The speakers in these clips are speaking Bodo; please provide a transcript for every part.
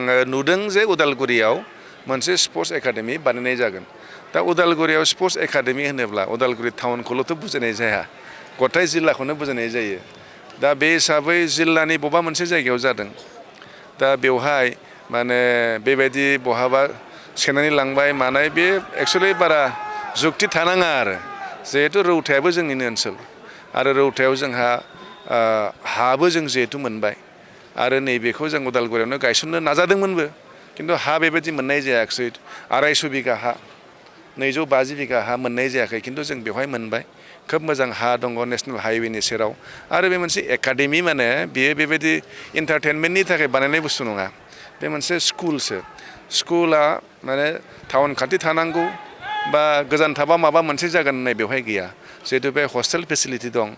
आङो नुदों जे उदालगुरियाव मोनसे स्पर्ट्स एकाडेमि बानायनाय जागोन दा उदालगुरियाव स्पर्ट्स एकाडेमि होनोब्ला उदालगुरि टाउनखौल'थ' बुजिनाय जाया गथाय जिल्लाखौनो बुजिनाय जायो दा बे हिसाबै जिल्लानि बबेबा मोनसे जायगायाव जादों दा बेवहाय माने बेबायदि बहाबा सेनानै लांबाय मानाय बे एक्सुवेलि बारा जुक्ति थानाङा आरो जिहेतु रौतायाबो जोंनिनो ओनसोल आरो रौतायाव जोंहा हाबो जों जिहेतु मोनबाय आरो नैबेखौ जों उदालगुरियावनो गायसननो नाजादोंमोनबो खिन्थु हा बेबायदि मोननाय जायाखिसै 250 बिगा हा 250 बिगा हा मोननाय जायाखै खिन्थु जों बेवहाय मोनबाय खोब मोजां हा दङ नेशनेल हाइवेनि सेराव आरो बे मोनसे एकाडेमि माने बेयो बेबायदि एन्टारटेनमेन्टनि थाखाय बानायनाय बुस्थु नङा बे मोनसे स्कुलसो स्कुला माने टाउन खाथि थानांगौ बा गोजान थाबा माबा मोनसे जागोन होननाय बेवहाय गैया जिहेतु बे हस्टेल फेसिलिटि दं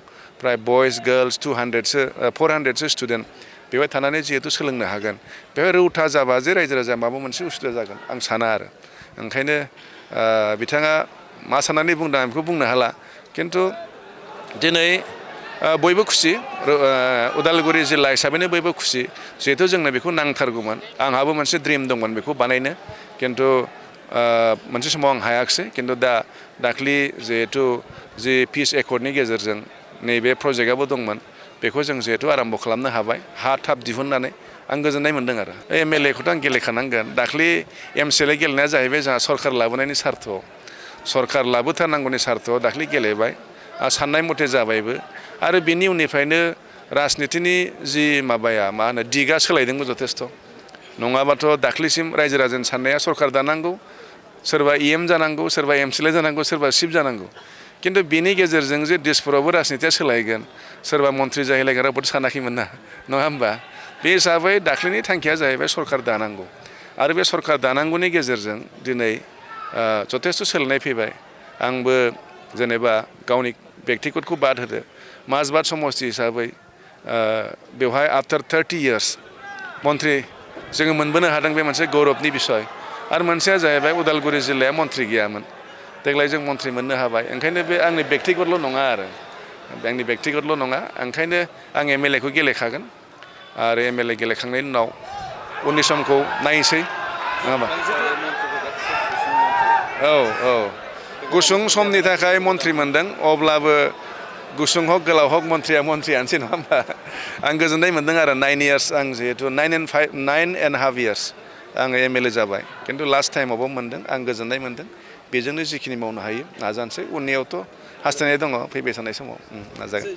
प्राय बयस गार्लस 400सो स्टुडेन्ट बेवहाय थानानै जिहेतु सोलोंनो हागोन बेवहाय रौता जाबा जे रायजो राजा माबा मोनसे उसुबिदा जागोन आं साना आरो ओंखायनो बिथाङा मा साननानै बुंदों आं बेखौ बुंनो हाला खिन्थु दिनै बयबो खुसि उदालगुरि जिल्ला हिसाबैनो बयबो खुसि जिहेतु जोंनो बेखौ नांथारगौमोन आंहाबो मोनसे ड्रिम दंमोन बेखौ बानायनो खिन्थु मोनसे समाव आं हायाखिसै खिन्थु दाख्लि जिहेतु जि पिस एकर्डनि गेजेरजों नैबे प्रजेक्टआबो दंमोन बेखौ जों जिहेतु आराम्भ खालामनो हाबाय हा थाब दिहुननानै आं गोजोननाय मोनदों आरो एमएलए खौथ' आं गेलेखानांगोन दाख्लि एमसिएलए गेलेनाया जाहैबाय जोंहा सरकार लाबोनायनि सार्थ'आव सरकार लाबोथारनांगौनि सार्थ'आव दाख्लि गेलेबाय साननाय मथे जाबायबो आरो बिनि उननिफ्रायनो राजनितिनि जि माबाया मा होनो दिगा सोलायदोंबो जथेस्थ' नङाबाथ' दाख्लिसिम रायजो राजानि साननाया सरकार दानांगौ सोरबा इएम जानांगौ सोरबा एमसिएलए जानांगौ सोरबा चिफ जानांगौ खिन्थु बिनि गेजेरजों जे दिसपुरावबो राजनितिया सोलायगोन सोरबा मन्थ्रि जाहैलायगोन रावबोथ' सानाखैमोन ना नङा होमबा बे हिसाबै दाख्लिनि थांखिया जाहैबाय सरकार दानांगौ आरो बे सरकार दानांगौनि गेजेरजों दिनै जथेस्थ' सोलायनाय फैबाय आंबो जेनेबा गावनि बेक्तिगतखौ बाद होदो माजबाद समस्ति हिसाबै बेवहाय आफ्टार 30 इयार्स मन्थ्रि जोङो मोनबोनो हादों बे मोनसे गौरबनि बिसय आरो मोनसेया जाहैबाय उदालगुरि जिल्लाया मन्थ्रि गैयामोन देग्लाय जों मन्थ्रि मोननो हाबाय ओंखायनो बे आंनि बेक्तिगतल' नङा आरो आंनि बेक्तिगतल' नङा ओंखायनो आं एमएलए खौ गेलेखागोन आरो एमएलए गेलेखांनायनि उनाव उननि समखौ नायनोसै नङा होमबा औ गुसुं समनि थाखाय मन्थ्रि मोनदों अब्लाबो गुसुं हक गोलाव हक मन्थ्रिया मन्थ्रियानोसै नङा होमबा आं गोजोननाय मोनदों आरो 9 इयार्स आं जिहेतु 9.5 इयार्स आङो एमएलए जाबाय खिन्थु लास्ट टाइमावबो मोनदों आं गोजोननाय मोनदों बेजोंनो जिखिनि मावनो हायो नाजानोसै उननियावथ' हास्थायनाय दङ फैबाय थानाय समाव नाजागोन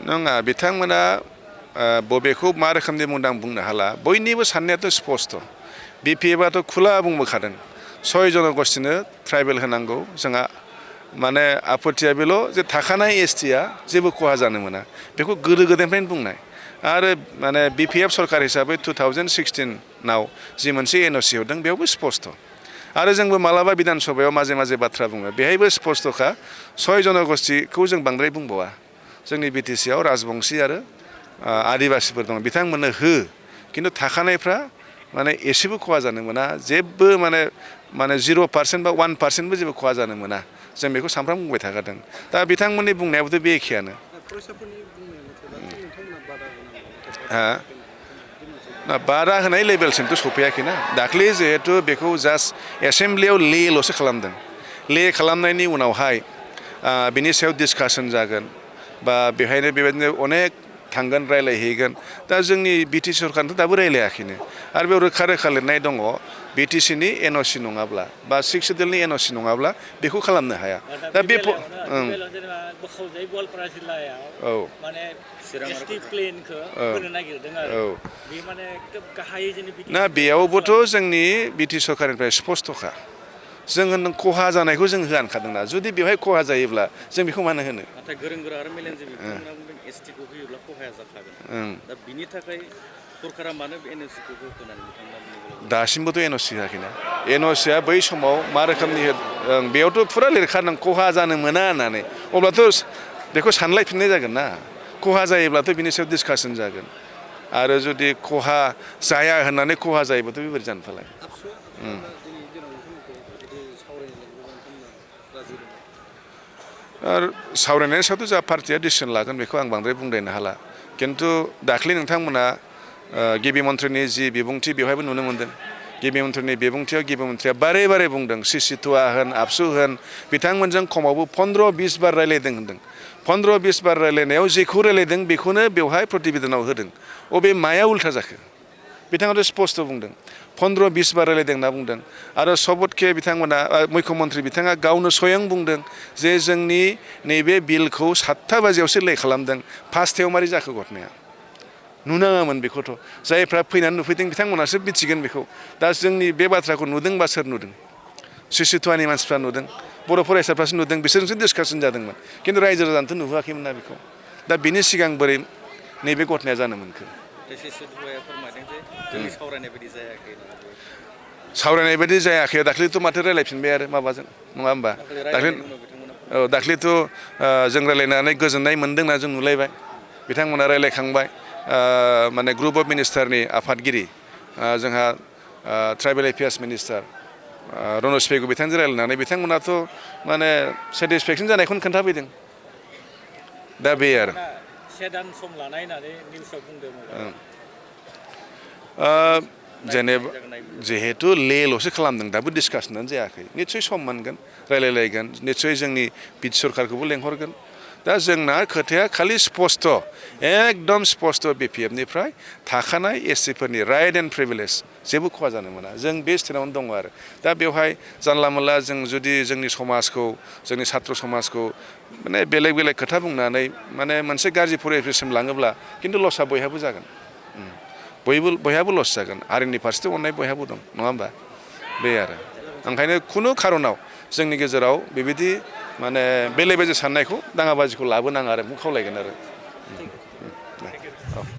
नङा बिथांमोना बबेखौ मा रोखोमनि बुंदों आं बुंनो हाला बयनिबो साननायाथ' स्पस्ट बिपिएफआथ' खुला बुंबोखादों 6 जनगोष्ठीनो ट्राइबेल होनांगौ जोंहा माने आपत्तिया बेल' जे थाखानाय एसटिया जेबो खहा जानो मोना बेखौ गोदो गोदायनिफ्रायनो बुंनाय आरो माने बिपिएफ सरकार हिसाबै 2016 जि मोनसे एनअसि हरदों बेयावबो स्पस्ट आरो जोंबो मालाबा बिधान सभायाव माजे माजे बाथ्रा बुङो बेहायबो स्पस्टखा 6 जनगोष्ठीखौ जों बांद्राय बुंबावा जोंनि बिटिसिआव राजबंशी आरो आदिबासिफोर दङ बिथांमोननो हो खिन्थु थाखानायफ्रा माने एसेबो खहा जानो मोना जेबो माने 0% बा 1%बो जेबो खहा जानो मोना जों बेखौ सानफ्रामबो बुंबाय थाखादों दा बिथांमोननि बुंनायाबोथ' बे एखेयानो बादा होनाय लेभेलसिमथ' सफैयाखैना दाख्लै जिहेतु बेखौ जास्ट एसेमब्लियाव लेल'सो खालामदों ले खालामनायनि उनावहाय बिनि सायाव डिसकासन जागोन बा बेहायनो बेबायदिनो अनेक थांगोन रायलायहैगोन दा जोंनि बिटिसि सरकारथ' दाबो रायलायाखैनो आरो बेयाव रोखा रोखा लिरनाय दङ बिटिसिनि एनअसि नङाब्ला बा 6 सिडुलनि एनअसि नङाब्ला बेखौ खालामनो हाया दा बे ना बेयावबोथ' जोंनि बिटिसि सरकारनिफ्राय स्पस्ट'खा जोङो नों खहा जानायखौ जों होआनखादोंना जुदि बेवहाय खहा जायोब्ला जों बेखौ मानो होनो नाथाय गोरों गोरा आरो मेलेमजिबि बिथांमोना बुंदों एसटिखौ होयोब्ला खहाया जाखागोन दा बिनि थाखाय सरकारा मानो एनअसिखौ होखोनानै बिथांमोना दासिमबोथ' एनअसि होआखैना एनअसिया बै समाव मा रोखोमनि बेयावथ' फुरा लिरखादों खहा जानो मोना होननानै अब्लाथ' बेखौ सानलायफिननाय जागोन ना खहा जायोब्लाथ' बिनि सायाव डिसकासन जागोन आरो जुदि खहा जाया होननानै खहा जायोबाथ' बेबायदि जानो फालाय आरो सावरायनायनि सायावथ' जा पार्टिया डिसिसन लागोन बेखौ आं बांद्राय बुंद्रायनो हाला खिन्थु दाख्लै नोंथांमोना गिबि मन्थ्रिनि जि बिबुंथि बेवहायबो नुनो मोन्दों गिबि मन्थ्रिनि बिबुंथियाव गिबि मन्थ्रिया बारे बारे बुंदों सिसिटुवा होन आबसु होन बिथांमोनजों खमावबो 15-20 बार रायलायदों होनदों 15-20 बार रायलायनायाव जेखौ रायलायदों बेखौनो बेवहाय प्रतिवेदनाव होदों अबे माया उल्था जाखो बिथाङाथ' स्पष्ट बुंदों 15-20 बार रायलायदों होनना बुंदों आरो सबतके बिथांमोना मुख्यमन्त्रि बिथाङा गावनो स्वयं बुंदों जे जोंनि नैबे बिलखौ 7टा बाजियावसो लेख खालामदों 5टायाव मारै जाखो घटनाया नुनाङामोन बेखौथ' जायफ्रा फैनानै नुफैदों बिथांमोनासो मिथिगोन बेखौ दा जोंनि बे बाथ्राखौ नुदोंबा सोर नुदों सिसिटुवानि मानसिफ्रा नुदों बर' फरायसाफ्रासो नुदों बिसोरजोंसो डिसकासन जादोंमोन खिन्थु रायजो राजानोथ' नुहैयाखैमोन ना बेखौ दा बिनि सिगां बोरै नैबे घटनाया जानो मोनखो सावरायनाय बायदि जायाखै दाख्लैथ' माथो रायलायफिनबाय आरो माबाजों नङा होमबा दाख्लैथ' जों रायलायनानै गोजोननाय मोनदों होनना जों नुलायबाय बिथांमोना रायलायखांबाय माने ग्रुप अफ मिनिस्टारनि आफादगिरि जोंहा ट्राइबेल एफेयार्स मिनिस्टार रनज पेगु बिथांजों रायलायनानै बिथांमोनाथ' माने सेटिसफेक्सन जानायखौनो खोन्थाफैदों दा बे आरो सम लानाय होननानै निउसाव बुंदों जेनेबा जिहेतु लेल'सो खालामदों दाबो डिसकासनानो जायाखै निस्सय सम मोनगोन रायलायलायगोन निस्सय जोंनि पिट सरकारखौबो लेंहरगोन दा जोंना खोथाया खालि स्पष्ट एकदम स्पष्ट बिपिएफनिफ्राय थाखानाय एससिफोरनि राइट एन्ड प्रिभिलेज जेबो खहा जानो मोना जों बे स्टेटआवनो दङ आरो दा बेवहाय जानला मोनला जों जुदि जोंनि समाजखौ जोंनि सात्र समाजखौ माने बेलेग बेलेग खोथा बुंनानै माने मोनसे गाज्रि परिबेससिम लाङोब्ला खिन्थु लसआ बयहाबो जागोन बयहाबो लस जागोन हारिनि फारसेथ' अननाय बयहाबो दं नङा होमबा बे आरो ओंखायनो खुनु खार'नाव जोंनि गेजेराव बेबायदि माने बेले बेजे साननायखौ दाङाबाजिखौ लाबोनाङा आरो खावलायगोन आरो